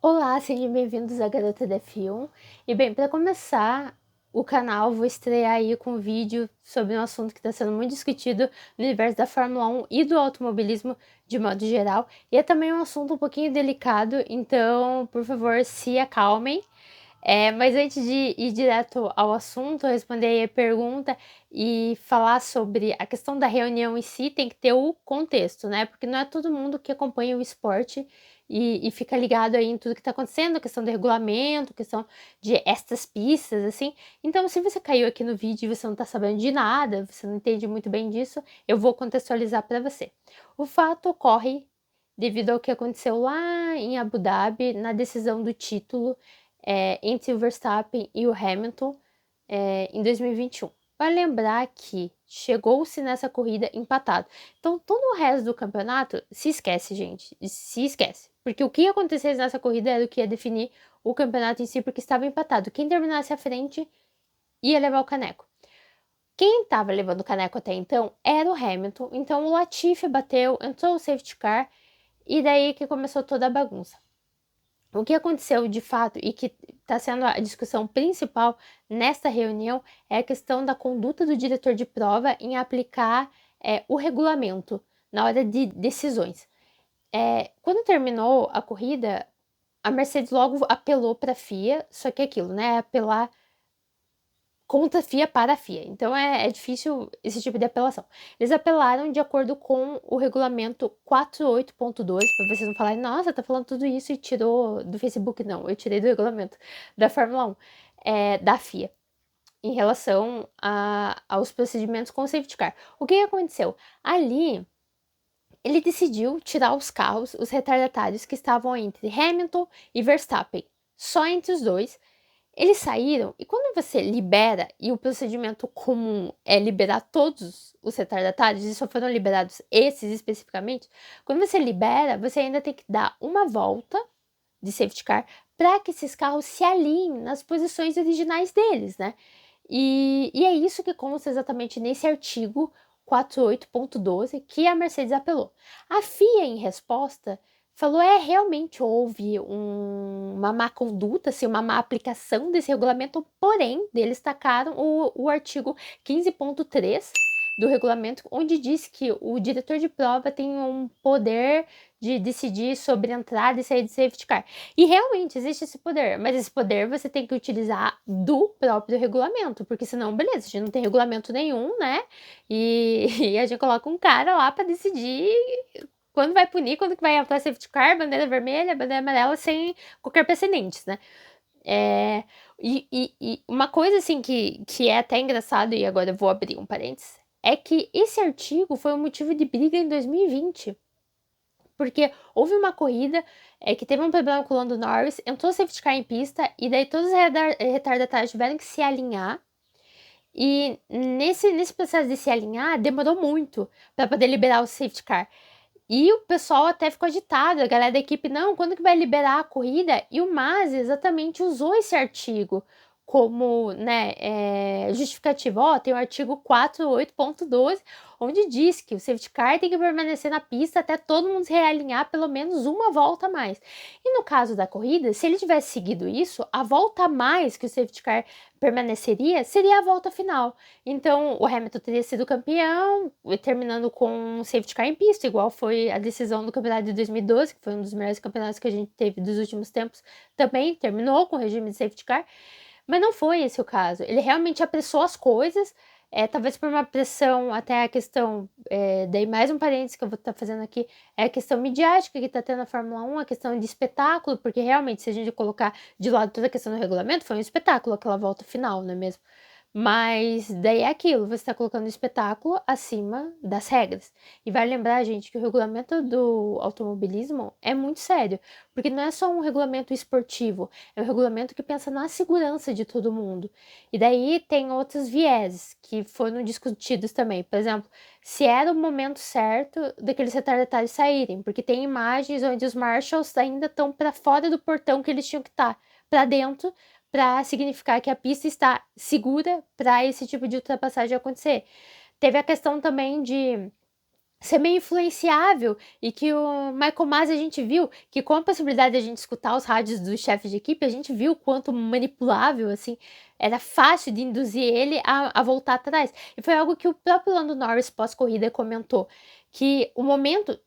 Olá, sejam bem-vindos à Garota da F1. E bem, para começar o canal, vou estrear aí com um vídeo sobre um assunto que está sendo muito discutido no universo da Fórmula 1 e do automobilismo de modo geral. E é também um assunto um pouquinho delicado, então, por favor, se acalmem. Mas antes de ir direto ao assunto, responder aí a pergunta e falar sobre a questão da reunião em si, tem que ter o contexto, né? Porque não é todo mundo que acompanha o esporte e fica ligado aí em tudo que tá acontecendo, questão do regulamento, questão de estas pistas, assim. Então, se você caiu aqui no vídeo e você não tá sabendo de nada, você não entende muito bem disso, eu vou contextualizar para você. O fato ocorre devido ao que aconteceu lá em Abu Dhabi, na decisão do título entre o Verstappen e o Hamilton em 2021. Vale lembrar que chegou-se nessa corrida empatado. Então, todo o resto do campeonato se esquece, gente. Se esquece. Porque o que acontecesse nessa corrida era o que ia definir o campeonato em si, porque estava empatado. Quem terminasse à frente ia levar o caneco. Quem estava levando o caneco até então era o Hamilton. Então, o Latifi bateu, entrou o safety car, e daí que começou toda a bagunça. O que aconteceu de fato e que está sendo a discussão principal nesta reunião é a questão da conduta do diretor de prova em aplicar o regulamento na hora de decisões. Quando terminou a corrida, a Mercedes logo apelou para a FIA, só que é aquilo, né? Apelar contra a FIA para a FIA. Então é difícil esse tipo de apelação. Eles apelaram de acordo com o regulamento 48.2, para vocês não falarem, nossa, tá falando tudo isso e tirou do Facebook. Não, eu tirei do regulamento da Fórmula 1, da FIA, em relação aos procedimentos com o safety car. O que aconteceu? Ali, ele decidiu tirar os carros, os retardatários que estavam entre Hamilton e Verstappen, só entre os dois. Eles saíram e quando você libera, e o procedimento comum é liberar todos os retardatários, e só foram liberados esses especificamente, quando você libera, você ainda tem que dar uma volta de safety car para que esses carros se alinhem nas posições originais deles, né? E é isso que consta exatamente nesse artigo 48.12 que a Mercedes apelou. A FIA, em resposta, falou: realmente houve uma má conduta, assim, uma má aplicação desse regulamento, porém, eles destacaram o artigo 15.3 do regulamento, onde diz que o diretor de prova tem um poder de decidir sobre entrada e saída de safety car. E realmente existe esse poder, mas esse poder você tem que utilizar do próprio regulamento, porque senão, beleza, a gente não tem regulamento nenhum, né? E a gente coloca um cara lá para decidir quando vai punir, quando que vai entrar safety car, bandeira vermelha, bandeira amarela, sem qualquer precedentes, né? E uma coisa assim que é até engraçado, e agora eu vou abrir um parênteses, é que esse artigo foi um motivo de briga em 2020. Porque houve uma corrida que teve um problema com o Lando Norris, entrou o safety car em pista, e daí todos os retardatários tiveram que se alinhar. E nesse processo de se alinhar, demorou muito para poder liberar o safety car. E o pessoal até ficou agitado, a galera da equipe, não, quando que vai liberar a corrida? E o Masi exatamente usou esse artigo como, né, justificativa. Ó, tem o artigo 48.12, onde diz que o safety car tem que permanecer na pista até todo mundo se realinhar pelo menos uma volta a mais. E no caso da corrida, se ele tivesse seguido isso, a volta a mais que o safety car permaneceria seria a volta final. Então, o Hamilton teria sido campeão, terminando com um safety car em pista, igual foi a decisão do campeonato de 2012, que foi um dos melhores campeonatos que a gente teve dos últimos tempos, também terminou com o regime de safety car. Mas não foi esse o caso. Ele realmente apressou as coisas, talvez por uma pressão, até a questão, daí mais um parênteses que eu vou estar fazendo aqui, é a questão midiática que está tendo na Fórmula 1, a questão de espetáculo, porque realmente, se a gente colocar de lado toda a questão do regulamento, foi um espetáculo aquela volta final, não é mesmo? Mas daí é aquilo, você está colocando o espetáculo acima das regras. E vai lembrar, gente, que o regulamento do automobilismo é muito sério, porque não é só um regulamento esportivo, é um regulamento que pensa na segurança de todo mundo. E daí tem outros vieses que foram discutidos também. Por exemplo, se era o momento certo daqueles retardatários saírem, porque tem imagens onde os marshals ainda estão para fora do portão que eles tinham que estar, para dentro, para significar que a pista está segura para esse tipo de ultrapassagem acontecer. Teve a questão também de ser meio influenciável, e que o Michael Masi, a gente viu que com a possibilidade de a gente escutar os rádios dos chefes de equipe, a gente viu o quanto manipulável, assim, era fácil de induzir ele a voltar atrás. E foi algo que o próprio Lando Norris pós-corrida comentou, que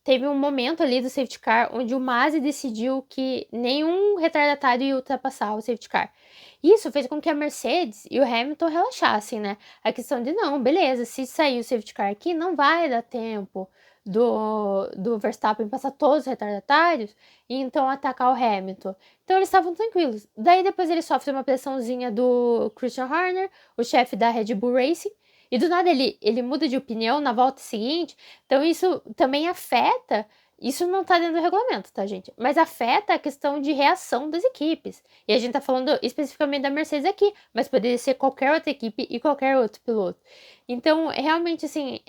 teve um momento ali do safety car onde o Masi decidiu que nenhum retardatário ia ultrapassar o safety car. Isso fez com que a Mercedes e o Hamilton relaxassem, né? A questão de não, beleza, se sair o safety car aqui, não vai dar tempo do Verstappen passar todos os retardatários e então atacar o Hamilton. Então eles estavam tranquilos. Daí depois ele sofre uma pressãozinha do Christian Horner, o chefe da Red Bull Racing, e do nada ele muda de opinião na volta seguinte. Então isso também afeta. Isso não tá dentro do regulamento, tá, gente? Mas afeta a questão de reação das equipes. E a gente tá falando especificamente da Mercedes aqui, mas poderia ser qualquer outra equipe e qualquer outro piloto. Então, realmente, assim,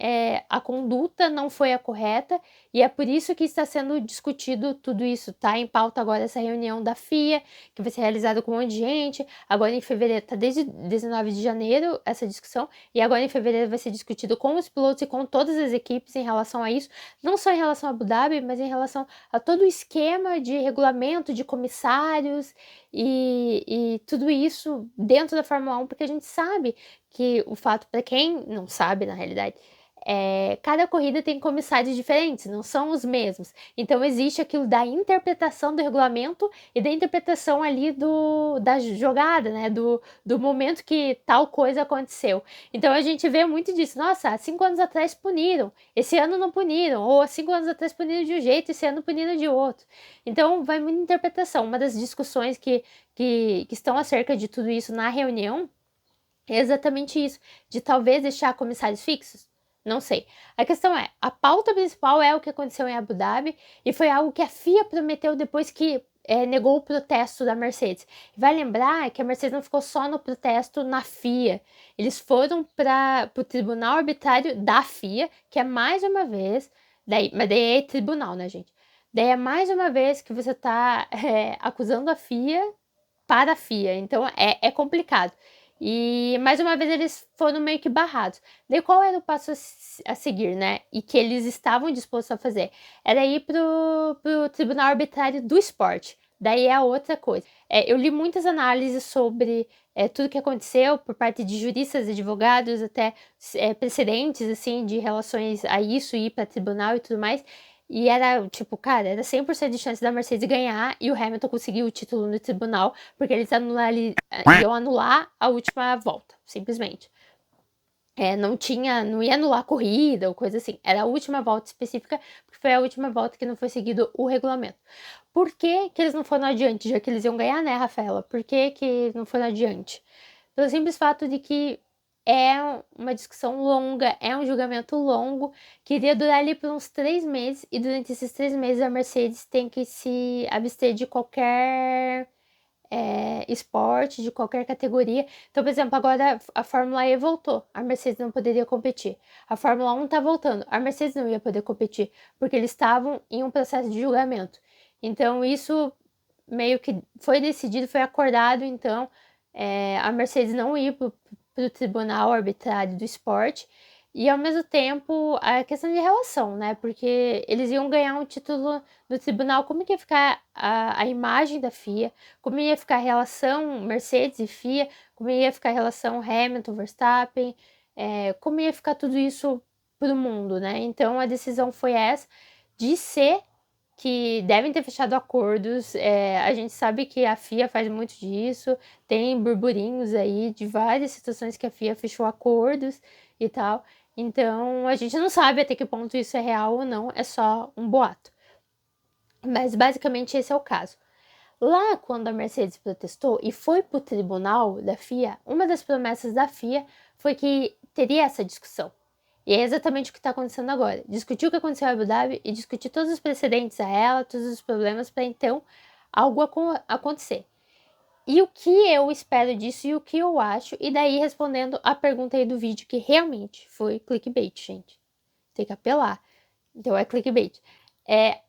a conduta não foi a correta, e é por isso que está sendo discutido tudo isso. Tá em pauta agora essa reunião da FIA, que vai ser realizada com um monte de gente. Agora em fevereiro, tá desde 19 de janeiro essa discussão, e agora em fevereiro vai ser discutido com os pilotos e com todas as equipes em relação a isso, não só em relação a Abu Dhabi, mas em relação a todo o esquema de regulamento, de comissários e tudo isso dentro da Fórmula 1, porque a gente sabe que o fato, para quem não sabe, na realidade, cada corrida tem comissários diferentes, não são os mesmos. Então existe aquilo da interpretação do regulamento e da interpretação ali da jogada, né? Do momento que tal coisa aconteceu. Então a gente vê muito disso. Nossa, há 5 anos atrás puniram, esse ano não puniram. Ou há 5 anos atrás puniram de um jeito, esse ano puniram de outro. Então vai muita interpretação. Uma das discussões que estão acerca de tudo isso na reunião é exatamente isso, de talvez deixar comissários fixos. Não sei. A questão é, a pauta principal é o que aconteceu em Abu Dhabi, e foi algo que a FIA prometeu depois que negou o protesto da Mercedes. Vai lembrar que a Mercedes não ficou só no protesto na FIA. Eles foram para o tribunal arbitrário da FIA, que é mais uma vez, mas daí é tribunal, né, gente? Daí é mais uma vez que você está acusando a FIA para a FIA. Então é complicado. E mais uma vez eles foram meio que barrados. Daí qual era o passo a seguir, né? E que eles estavam dispostos a fazer? Era ir pro Tribunal Arbitrário do Esporte. Daí é a outra coisa. Eu li muitas análises sobre tudo que aconteceu por parte de juristas, advogados, até precedentes assim, de relações a isso, ir para tribunal e tudo mais. E era, tipo, cara, era 100% de chance da Mercedes ganhar e o Hamilton conseguir o título no tribunal, porque eles iam anular a última volta, simplesmente. Não ia anular a corrida ou coisa assim. Era a última volta específica, porque foi a última volta que não foi seguido o regulamento. Por que eles não foram adiante, já que eles iam ganhar, né, Rafaela? Por que não foram adiante? Pelo simples fato de que é uma discussão longa, é um julgamento longo, que iria durar ali por uns 3 meses, e durante esses 3 meses a Mercedes tem que se abster de qualquer esporte, de qualquer categoria. Então, por exemplo, agora a Fórmula E voltou, a Mercedes não poderia competir. A Fórmula 1 tá voltando, a Mercedes não ia poder competir, porque eles estavam em um processo de julgamento. Então, isso meio que foi decidido, foi acordado, então, a Mercedes não ir para o Tribunal Arbitrário do Esporte, e ao mesmo tempo a questão de relação, né? Porque eles iam ganhar um título no tribunal, como que ia ficar a imagem da FIA, como ia ficar a relação Mercedes e FIA, como ia ficar a relação Hamilton, Verstappen, como ia ficar tudo isso para o mundo, né? Então a decisão foi essa, de ser que devem ter fechado acordos. A gente sabe que a FIA faz muito disso, tem burburinhos aí de várias situações que a FIA fechou acordos e tal. Então a gente não sabe até que ponto isso é real ou não, é só um boato. Mas basicamente esse é o caso. Lá, quando a Mercedes protestou e foi para o tribunal da FIA, uma das promessas da FIA foi que teria essa discussão. E é exatamente o que está acontecendo agora. Discutir o que aconteceu em Abu Dhabi e discutir todos os precedentes a ela, todos os problemas, para então algo acontecer. E o que eu espero disso e o que eu acho, e daí respondendo a pergunta aí do vídeo, que realmente foi clickbait, gente. Tem que apelar. Então é clickbait.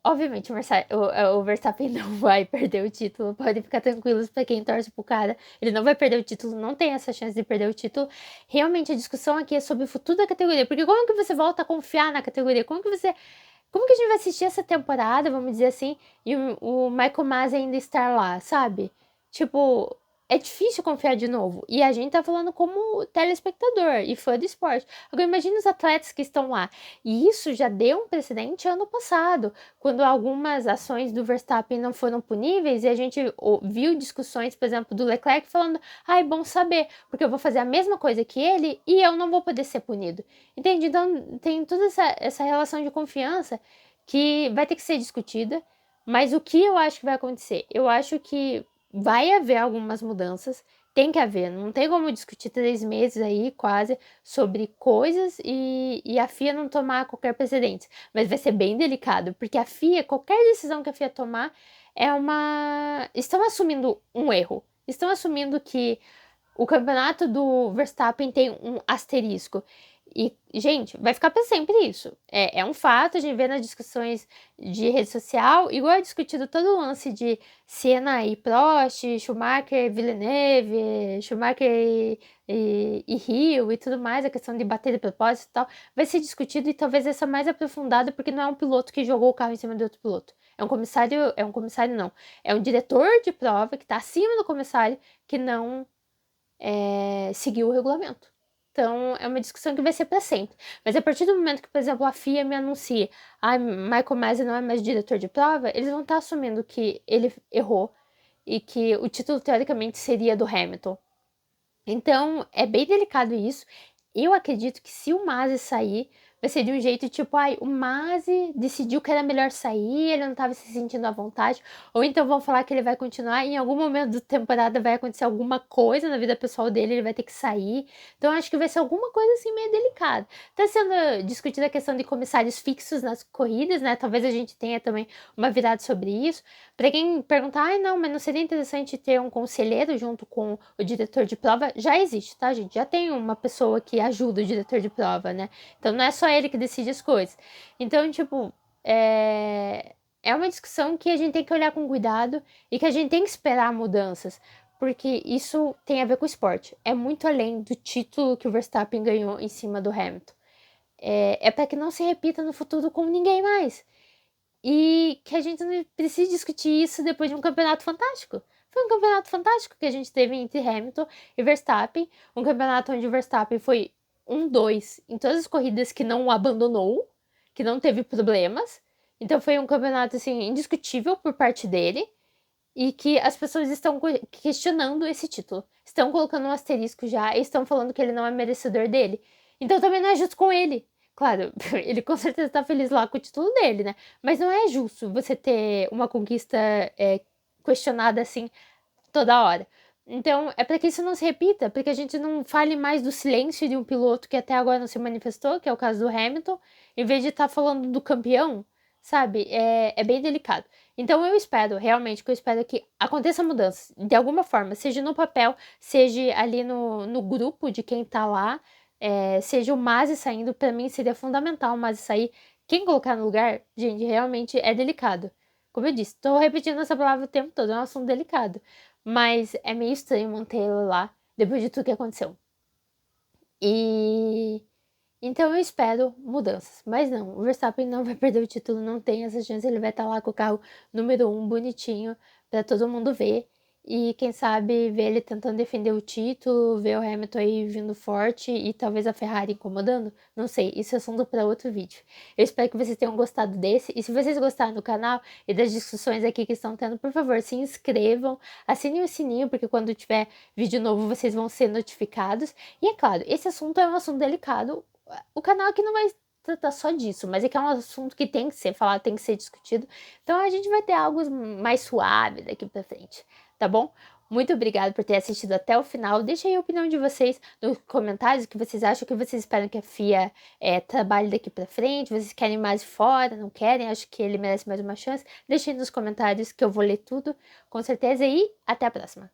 Obviamente, o Verstappen não vai perder o título, podem ficar tranquilos pra quem torce pro cara, ele não vai perder o título, não tem essa chance de perder o título. Realmente, a discussão aqui é sobre o futuro da categoria, porque como que você volta a confiar na categoria? Como que a gente vai assistir essa temporada, vamos dizer assim, e o Michael Masi ainda estar lá, sabe? Tipo, é difícil confiar de novo. E a gente tá falando como telespectador e fã do esporte. Agora, imagina os atletas que estão lá. E isso já deu um precedente ano passado, quando algumas ações do Verstappen não foram puníveis e a gente viu discussões, por exemplo, do Leclerc falando: ai, bom saber, porque eu vou fazer a mesma coisa que ele e eu não vou poder ser punido. Entende? Então, tem toda essa relação de confiança que vai ter que ser discutida. Mas o que eu acho que vai acontecer? Eu acho que vai haver algumas mudanças, tem que haver, não tem como discutir 3 meses aí, quase, sobre coisas e a FIA não tomar qualquer precedente. Mas vai ser bem delicado, porque a FIA, qualquer decisão que a FIA tomar, estão assumindo um erro. Estão assumindo que o campeonato do Verstappen tem um asterisco. E, gente, vai ficar para sempre isso. É um fato, a gente vê nas discussões de rede social, igual é discutido todo o lance de Senna e Prost, Schumacher, Villeneuve, Schumacher e Rio e tudo mais, a questão de bater de propósito e tal, vai ser discutido e talvez essa mais aprofundada, porque não é um piloto que jogou o carro em cima de outro piloto. É um comissário não, é um diretor de prova que está acima do comissário que não seguir o regulamento. Então, é uma discussão que vai ser para sempre. Mas a partir do momento que, por exemplo, a FIA me anuncia, Michael Masi não é mais diretor de prova, eles vão estar assumindo que ele errou e que o título, teoricamente, seria do Hamilton. Então, é bem delicado isso. Eu acredito que se o Masi sair, vai ser de um jeito tipo, o Masi decidiu que era melhor sair, ele não estava se sentindo à vontade, ou então vão falar que ele vai continuar e em algum momento da temporada vai acontecer alguma coisa na vida pessoal dele, ele vai ter que sair. Então acho que vai ser alguma coisa assim meio delicada. Tá sendo discutida a questão de comissários fixos nas corridas, né? Talvez a gente tenha também uma virada sobre isso. Para quem perguntar, não, mas não seria interessante ter um conselheiro junto com o diretor de prova? Já existe, tá, gente? Já tem uma pessoa que ajuda o diretor de prova, né? Então não é só ele que decide as coisas. Então, tipo, é uma discussão que a gente tem que olhar com cuidado e que a gente tem que esperar mudanças, porque isso tem a ver com o esporte. É muito além do título que o Verstappen ganhou em cima do Hamilton. É para que não se repita no futuro com ninguém mais. E que a gente não precise discutir isso depois de um campeonato fantástico. Foi um campeonato fantástico que a gente teve entre Hamilton e Verstappen. Um campeonato onde o Verstappen foi 1-2 em todas as corridas, que não abandonou, que não teve problemas. Então foi um campeonato assim indiscutível por parte dele e que as pessoas estão questionando esse título. Estão colocando um asterisco já e estão falando que ele não é merecedor dele. Então também não é justo com ele. Claro, ele com certeza tá feliz lá com o título dele, né? Mas não é justo você ter uma conquista questionada assim toda hora. Então, é para que isso não se repita, para que a gente não fale mais do silêncio de um piloto que até agora não se manifestou, que é o caso do Hamilton, em vez de estar falando do campeão, sabe? É bem delicado. Então, eu espero, realmente, que eu espero que aconteça mudança, de alguma forma, seja no papel, seja ali no grupo de quem tá lá, seja o Masi saindo, para mim seria fundamental o Masi sair. Quem colocar no lugar, gente, realmente é delicado. Como eu disse, tô repetindo essa palavra o tempo todo, é um assunto delicado. Mas é meio estranho mantê-lo lá depois de tudo que aconteceu. E então eu espero mudanças. Mas não, o Verstappen não vai perder o título, não tem essa chance. Ele vai estar lá com o carro número 1, bonitinho, para todo mundo ver. E quem sabe ver ele tentando defender o título, ver o Hamilton aí vindo forte e talvez a Ferrari incomodando. Não sei, isso é assunto para outro vídeo. Eu espero que vocês tenham gostado desse. E se vocês gostaram do canal e das discussões aqui que estão tendo, por favor, se inscrevam, assinem o sininho, porque quando tiver vídeo novo vocês vão ser notificados. E é claro, esse assunto é um assunto delicado. O canal aqui não vai tratar só disso, mas é que é um assunto que tem que ser falado, tem que ser discutido. Então a gente vai ter algo mais suave daqui pra frente, tá bom? Muito obrigada por ter assistido até o final. Deixa aí a opinião de vocês nos comentários, o que vocês acham, o que vocês esperam que a FIA trabalhe daqui pra frente. Vocês querem mais fora, não querem? Acho que ele merece mais uma chance. Deixa aí nos comentários que eu vou ler tudo, com certeza. E até a próxima.